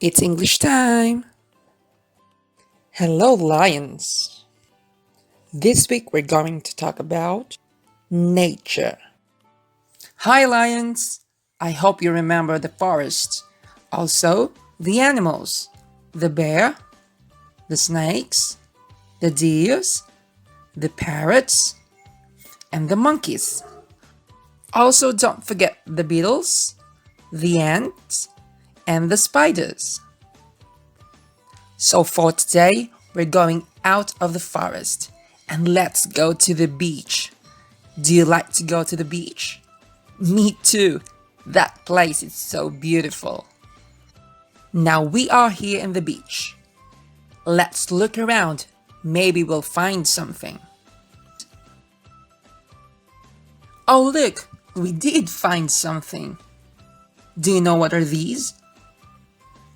It's English time! Hello, lions! This week we're going to talk about nature. Hi, lions! I hope you remember the forest. Also, the animals. The bear, the snakes, the deers, the parrots, and the monkeys. Also, don't forget the beetles, the ants, and the spiders. So for today, we're going out of the forest and let's go to the beach. Do you like to go to the beach? Me too. That place is so beautiful. Now we are here in the beach. Let's look around. Maybe we'll find something. Oh look, we did find something. Do you know what are these?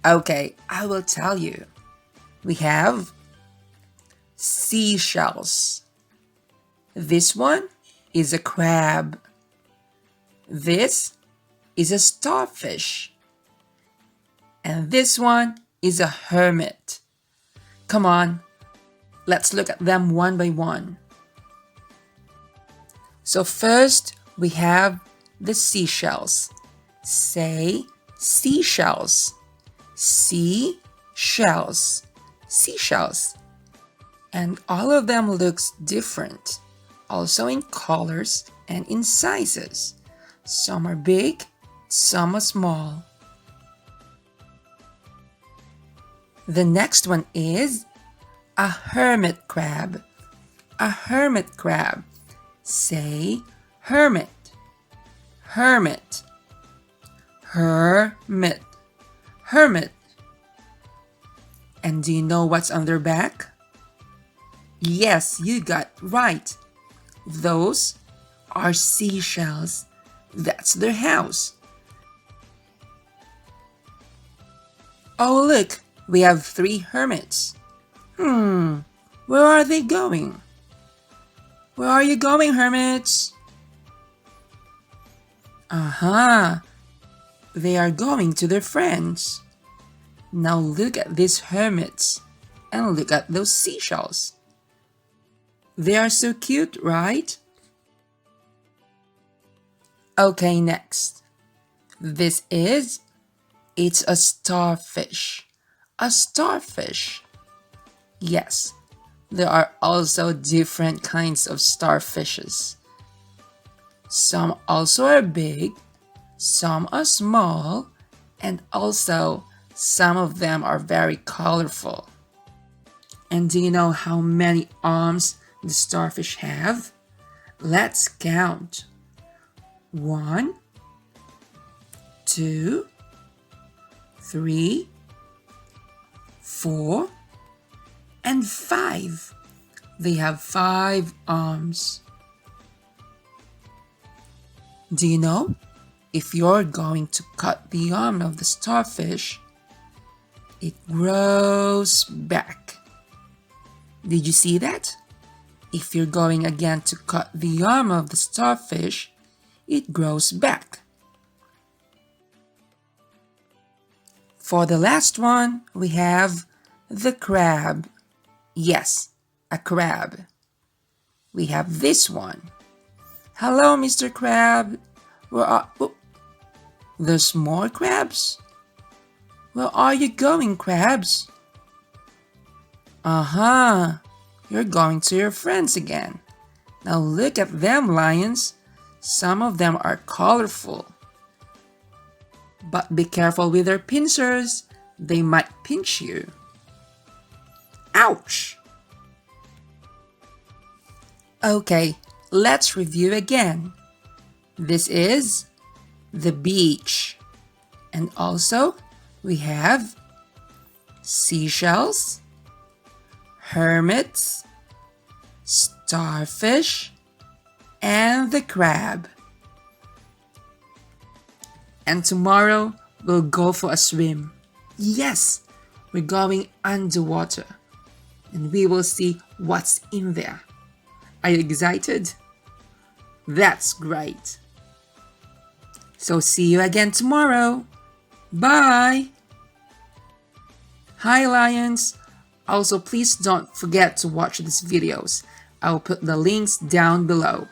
Okay, I will tell you. We have seashells. This one is a crab. This is a starfish. And this one is a hermit. Come on, let's look at them one by one. So first we have the seashells. Say seashells. Seashells. Seashells. And all of them looks different, also in colors and in sizes. Some are big, some are small. The next one is a hermit crab. A hermit crab. Say hermit. Hermit. Hermit. Hermit. And do you know what's on their back? Yes, you got right. Those are seashells. That's their house. Oh look, we have 3 hermits. Where are they going? Where are you going, hermits? Aha, they are going to their friends. Now look at these hermits and look at those seashells. They are so cute, right? Okay, next. It's a starfish. A starfish. Yes, there are also different kinds of starfishes. Some also are big, some are small, and also some of them are very colorful. And do you know how many arms the starfish have? Let's count. 1, 2, 3, 4, and 5. They have 5 arms. Do you know? If you're going to cut the arm of the starfish, it grows back. Did you see that? If you're going again to cut the arm of the starfish, it grows back. For the last one, we have the crab. Yes, a crab. We have this one. Hello, Mr. Crab. There's more crabs? Where are you going, crabs? Aha, you're going to your friends again. Now look at them, lions. Some of them are colorful. But be careful with their pincers. They might pinch you. Ouch! Okay, let's review again. This is the beach. And also, we have seashells, hermits, starfish, and the crab. And tomorrow, we'll go for a swim. Yes, we're going underwater. And we will see what's in there. Are you excited? That's great. So see you again tomorrow. Bye! Hi Lions! Also please don't forget to watch these videos. I'll put the links down below.